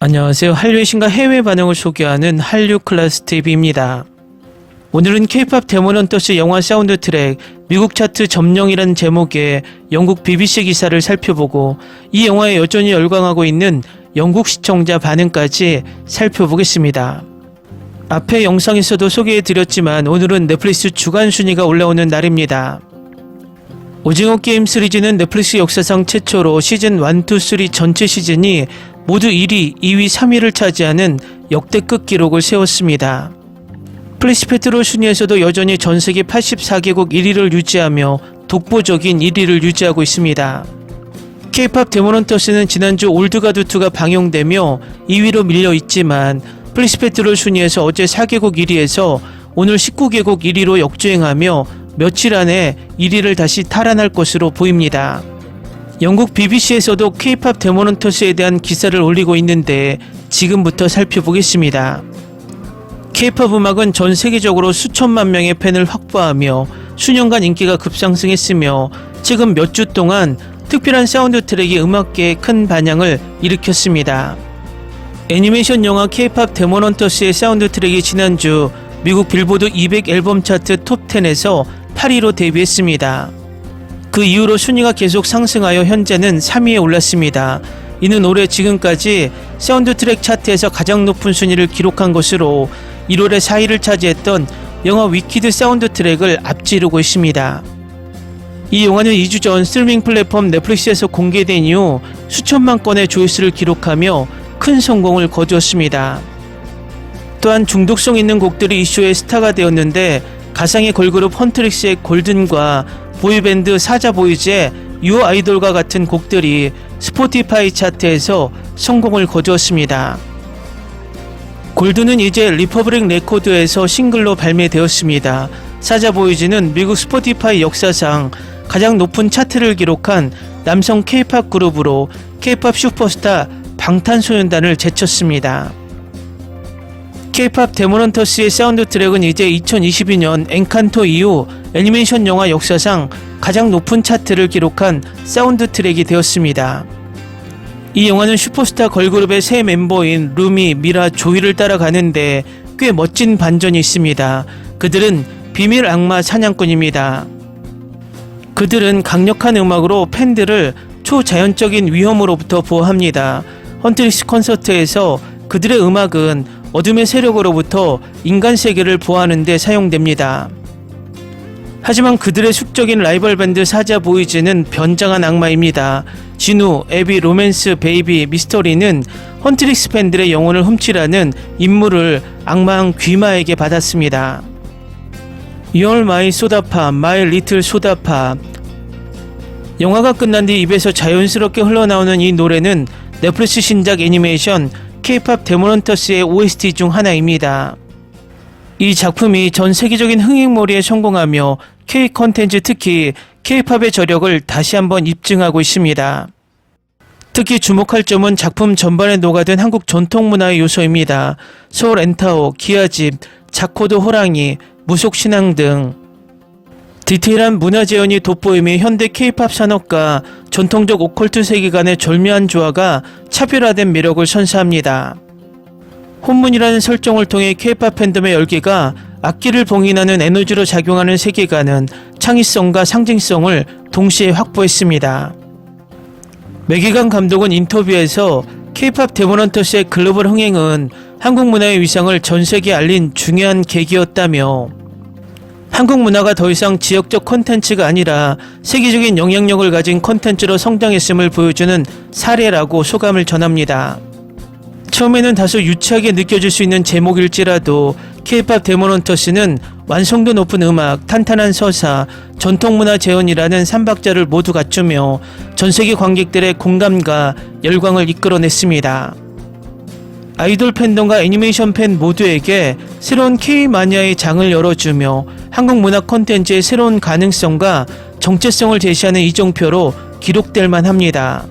안녕하세요. 한류의 신과 해외 반응을 소개하는 한류 클래스 TV입니다. 오늘은 K-POP 데몬 헌터스 영화 사운드 트랙 미국 차트 점령이라는 제목의 영국 BBC 기사를 살펴보고 이 영화에 여전히 열광하고 있는 영국 시청자 반응까지 살펴보겠습니다. 앞의 영상에서도 소개해드렸지만 오늘은 넷플릭스 주간 순위가 올라오는 날입니다. 오징어 게임 시리즈는 넷플릭스 역사상 최초로 시즌 1, 2, 3 전체 시즌이 모두 1위, 2위, 3위를 차지하는 역대급 기록을 세웠습니다. 플래시페트롤 순위에서도 여전히 전세계 84개국 1위를 유지하며 독보적인 1위를 유지하고 있습니다. K-POP 데몬 헌터스는 지난주 올드가드2가 방영되며 2위로 밀려있지만 플래시페트롤 순위에서 어제 4개국 1위에서 오늘 19개국 1위로 역주행하며 며칠 안에 1위를 다시 탈환할 것으로 보입니다. 영국 BBC에서도 K-POP 데몬 헌터스에 대한 기사를 올리고 있는데 지금부터 살펴보겠습니다. K-POP 음악은 전 세계적으로 수천만 명의 팬을 확보하며 수년간 인기가 급상승했으며 최근 몇 주 동안 특별한 사운드 트랙이 음악계에 큰 반향을 일으켰습니다. 애니메이션 영화 K-POP 데몬 헌터스의 사운드 트랙이 지난주 미국 빌보드 200 앨범 차트 톱 10에서 8위로 데뷔했습니다. 그 이후로 순위가 계속 상승하여 현재는 3위에 올랐습니다. 이는 올해 지금까지 사운드 트랙 차트에서 가장 높은 순위를 기록한 것으로 1월에 4위를 차지했던 영화 위키드 사운드 트랙을 앞지르고 있습니다. 이 영화는 2주 전 스트리밍 플랫폼 넷플릭스에서 공개된 이후 수천만 건의 조회수를 기록하며 큰 성공을 거두었습니다. 또한 중독성 있는 곡들이 이슈의 스타가 되었는데 가상의 걸그룹 헌트릭스의 골든과 보이밴드 사자보이즈의 유어 아이돌과 같은 곡들이 스포티파이 차트에서 성공을 거두었습니다. 골든은 이제 리퍼블릭 레코드에서 싱글로 발매되었습니다. 사자보이즈는 미국 스포티파이 역사상 가장 높은 차트를 기록한 남성 K-POP 그룹으로 K-POP 슈퍼스타 방탄소년단을 제쳤습니다. K-POP 데몬 헌터스의 사운드 트랙은 이제 2022년 엔칸토 이후 애니메이션 영화 역사상 가장 높은 차트를 기록한 사운드 트랙이 되었습니다. 이 영화는 슈퍼스타 걸그룹의 새 멤버인 루미, 미라, 조이를 따라가는데 꽤 멋진 반전이 있습니다. 그들은 비밀 악마 사냥꾼입니다. 그들은 강력한 음악으로 팬들을 초자연적인 위험으로부터 보호합니다. 헌트릭스 콘서트에서 그들의 음악은 어둠의 세력으로부터 인간 세계를 보호하는 데 사용됩니다. 하지만 그들의 숙적인 라이벌 밴드 사자보이즈는 변장한 악마입니다. 진우, 에비, 로맨스, 베이비, 미스터리는 헌트릭스 팬들의 영혼을 훔치라는 임무를 악마왕 귀마에게 받았습니다. You're my 소다팝, my little 소다팝. 영화가 끝난 뒤 입에서 자연스럽게 흘러나오는 이 노래는 넷플릭스 신작 애니메이션 K-POP 데몬 헌터스의 OST 중 하나입니다. 이 작품이 전 세계적인 흥행몰이에 성공하며 K-컨텐츠 특히 K-POP의 저력을 다시 한번 입증하고 있습니다. 특히 주목할 점은 작품 전반에 녹아든 한국 전통문화의 요소입니다. 서울 엔타오, 기아집, 자코드 호랑이, 무속신앙 등 디테일한 문화 재현이 돋보이며 현대 K-POP 산업과 전통적 오컬트 세계관의 절묘한 조화가 차별화된 매력을 선사합니다. 혼문이라는 설정을 통해 K-POP 팬덤의 열기가 악기를 봉인하는 에너지로 작용하는 세계관은 창의성과 상징성을 동시에 확보했습니다. 매기강 감독은 인터뷰에서 K-POP 데몬 헌터스의 글로벌 흥행은 한국 문화의 위상을 전 세계에 알린 중요한 계기였다며 한국 문화가 더 이상 지역적 콘텐츠가 아니라 세계적인 영향력을 가진 콘텐츠로 성장했음을 보여주는 사례라고 소감을 전합니다. 처음에는 다소 유치하게 느껴질 수 있는 제목일지라도 K-POP 데몬 헌터스는 완성도 높은 음악, 탄탄한 서사, 전통문화 재현이라는 3박자를 모두 갖추며 전세계 관객들의 공감과 열광을 이끌어냈습니다. 아이돌 팬덤과 애니메이션 팬 모두에게 새로운 K-마니아의 장을 열어주며 한국 문화 콘텐츠의 새로운 가능성과 정체성을 제시하는 이정표로 기록될 만합니다.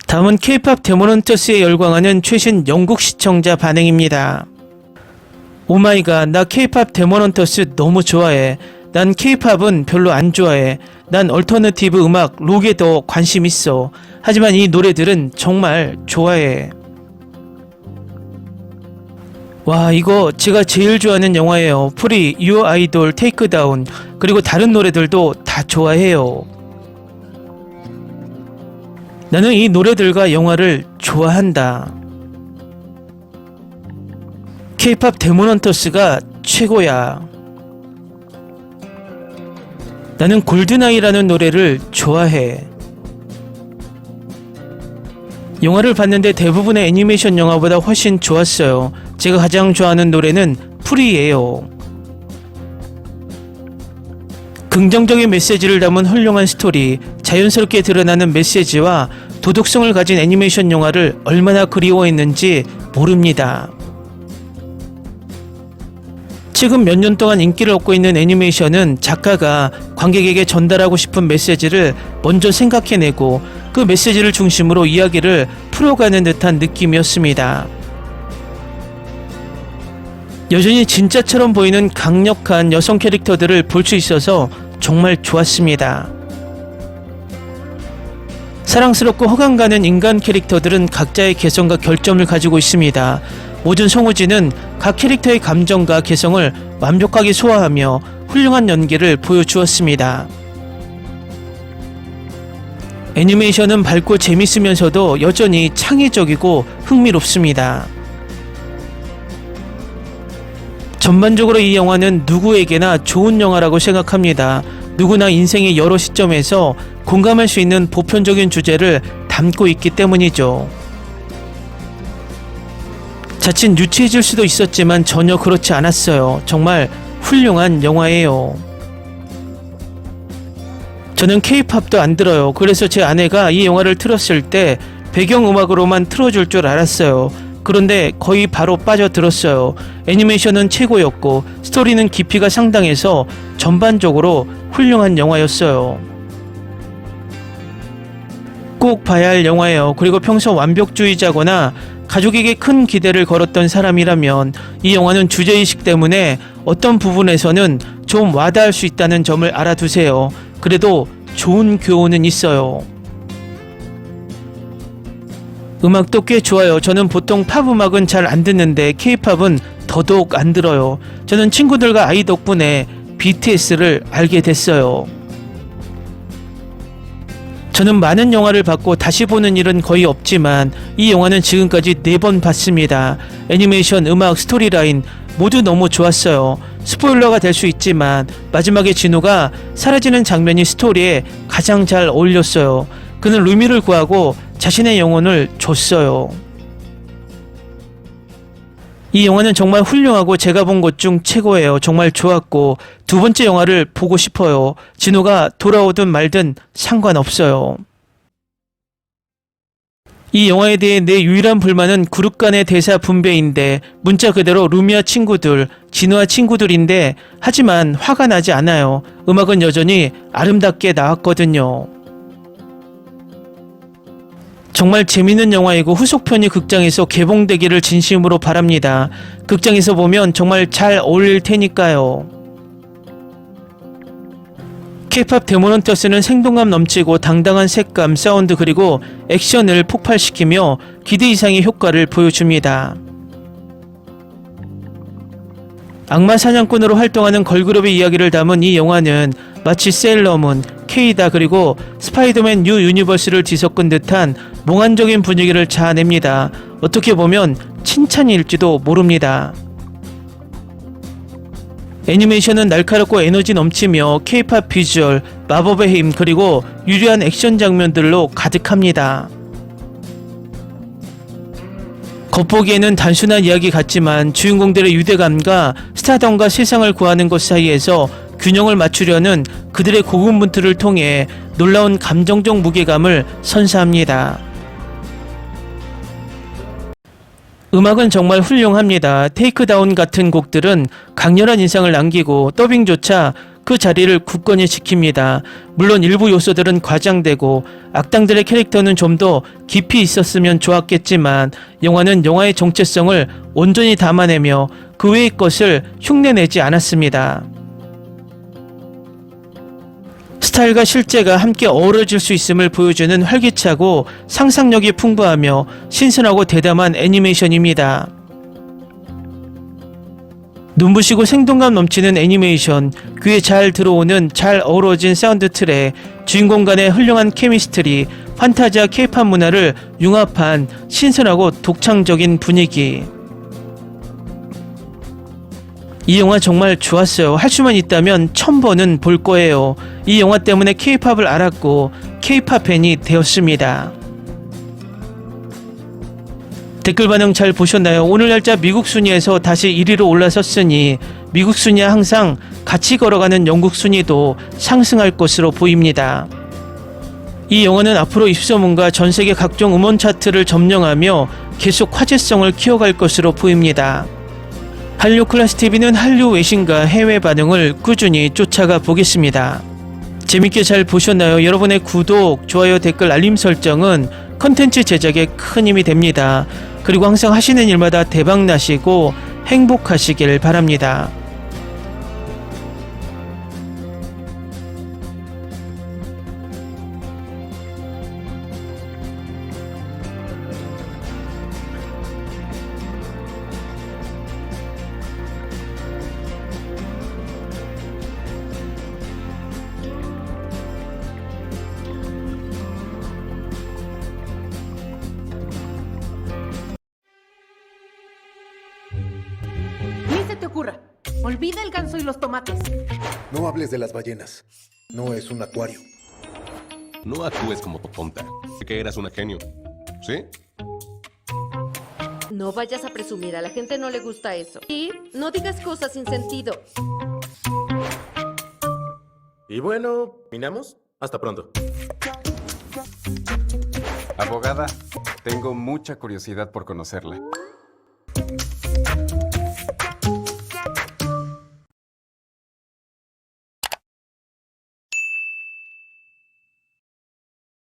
다음은 K-POP 데몬 헌터스에 열광하는 최신 영국 시청자 반응입니다. 오마이갓, 나 K-POP 데몬 헌터스 너무 좋아해. 난 K-POP은 별로 안 좋아해. 난 얼터너티브 음악, 록에 더 관심 있어. 하지만 이 노래들은 정말 좋아해. 와, 이거 제가 제일 좋아하는 영화예요. 프리, 유어 아이돌, 테이크다운, 그리고 다른 노래들도 다 좋아해요. 나는 이 노래들과 영화를 좋아한다. K-팝 데몬헌터스가 최고야. 나는 골든아이라는 노래를 좋아해. 영화를 봤는데 대부분의 애니메이션 영화보다 훨씬 좋았어요. 제가 가장 좋아하는 노래는 프리예요. 긍정적인 메시지를 담은 훌륭한 스토리, 자연스럽게 드러나는 메시지와 도덕성을 가진 애니메이션 영화를 얼마나 그리워했는지 모릅니다. 최근 몇 년 동안 인기를 얻고 있는 애니메이션은 작가가 관객에게 전달하고 싶은 메시지를 먼저 생각해내고 그 메시지를 중심으로 이야기를 풀어가는 듯한 느낌이었습니다. 여전히 진짜처럼 보이는 강력한 여성 캐릭터들을 볼 수 있어서 정말 좋았습니다. 사랑스럽고 호감 가는 인간 캐릭터들은 각자의 개성과 결점을 가지고 있습니다. 모든 성우진은 각 캐릭터의 감정과 개성을 완벽하게 소화하며 훌륭한 연기를 보여주었습니다. 애니메이션은 밝고 재밌으면서도 여전히 창의적이고 흥미롭습니다. 전반적으로 이 영화는 누구에게나 좋은 영화라고 생각합니다. 누구나 인생의 여러 시점에서 공감할 수 있는 보편적인 주제를 담고 있기 때문이죠. 자칫 유치해질 수도 있었지만 전혀 그렇지 않았어요. 정말 훌륭한 영화예요. 저는 K-팝도 안 들어요. 그래서 제 아내가 이 영화를 틀었을 때 배경음악으로만 틀어줄 줄 알았어요. 그런데 거의 바로 빠져들었어요. 애니메이션은 최고였고 스토리는 깊이가 상당해서 전반적으로 훌륭한 영화였어요. 꼭 봐야 할 영화예요. 그리고 평소 완벽주의자거나 가족에게 큰 기대를 걸었던 사람이라면 이 영화는 주제의식 때문에 어떤 부분에서는 좀 와닿을 수 있다는 점을 알아두세요. 그래도 좋은 교훈은 있어요. 음악도 꽤 좋아요. 저는 보통 팝 음악은 잘 안 듣는데 K-팝은 더더욱 안 들어요. 저는 친구들과 아이 덕분에 BTS를 알게 됐어요. 저는 많은 영화를 봤고 다시 보는 일은 거의 없지만 이 영화는 지금까지 4번 봤습니다. 애니메이션, 음악, 스토리라인 모두 너무 좋았어요. 스포일러가 될 수 있지만 마지막에 진우가 사라지는 장면이 스토리에 가장 잘 어울렸어요. 그는 루미를 구하고 자신의 영혼을 줬어요. 이 영화는 정말 훌륭하고 제가 본 것 중 최고예요. 정말 좋았고 두 번째 영화를 보고 싶어요. 진우가 돌아오든 말든 상관없어요. 이 영화에 대해 내 유일한 불만은 그룹 간의 대사 분배인데 문자 그대로 루미와 친구들, 진우와 친구들인데 하지만 화가 나지 않아요. 음악은 여전히 아름답게 나왔거든요. 정말 재밌는 영화이고 후속편이 극장에서 개봉되기를 진심으로 바랍니다. 극장에서 보면 정말 잘 어울릴 테니까요. K-팝 데몬헌터스는 생동감 넘치고 당당한 색감, 사운드 그리고 액션을 폭발시키며 기대 이상의 효과를 보여줍니다. 악마 사냥꾼으로 활동하는 걸그룹의 이야기를 담은 이 영화는 마치 세일러문, K다 그리고 스파이더맨 뉴 유니버스를 뒤섞은 듯한 몽환적인 분위기를 자아냅니다. 어떻게 보면 칭찬일지도 모릅니다. 애니메이션은 날카롭고 에너지 넘치며 K-팝 비주얼, 마법의 힘 그리고 유려한 액션 장면들로 가득합니다. 겉보기에는 단순한 이야기 같지만 주인공들의 유대감과 스타덤과 세상을 구하는 것 사이에서 균형을 맞추려는 그들의 고군분투를 통해 놀라운 감정적 무게감을 선사합니다. 음악은 정말 훌륭합니다. 테이크다운 같은 곡들은 강렬한 인상을 남기고 더빙조차 그 자리를 굳건히 지킵니다. 물론 일부 요소들은 과장되고 악당들의 캐릭터는 좀 더 깊이 있었으면 좋았겠지만 영화는 영화의 정체성을 온전히 담아내며 그 외의 것을 흉내내지 않았습니다. 스타일과 실제가 함께 어우러질 수 있음을 보여주는 활기차고 상상력이 풍부하며 신선하고 대담한 애니메이션입니다. 눈부시고 생동감 넘치는 애니메이션, 귀에 잘 들어오는 잘 어우러진 사운드 트랙, 주인공 간의 훌륭한 케미스트리, 판타지와 케이팝 문화를 융합한 신선하고 독창적인 분위기. 이 영화 정말 좋았어요. 할 수만 있다면 1000번은 볼 거예요. 이 영화 때문에 케이팝을 알았고 케이팝 팬이 되었습니다. 댓글 반응 잘 보셨나요? 오늘 날짜 미국 순위에서 다시 1위로 올라섰으니 미국 순위와 항상 같이 걸어가는 영국 순위도 상승할 것으로 보입니다. 이 영화는 앞으로 입소문과 전세계 각종 음원 차트를 점령하며 계속 화제성을 키워갈 것으로 보입니다. 한류 클래스 TV는 한류 외신과 해외 반응을 꾸준히 쫓아가 보겠습니다. 재밌게 잘 보셨나요? 여러분의 구독, 좋아요, 댓글, 알림 설정은 컨텐츠 제작에 큰 힘이 됩니다. 그리고 항상 하시는 일마다 대박 나시고 행복하시길 바랍니다. Ni se te ocurra. Olvida el ganso y los tomates. No hables de las ballenas. No es un acuario. No actúes como tonta. Que eras una genio. ¿Sí? No vayas a presumir, a la gente no le gusta eso. Y no digas cosas sin sentido. Y bueno, ¿minamos? Hasta pronto. Abogada, tengo mucha curiosidad por conocerla.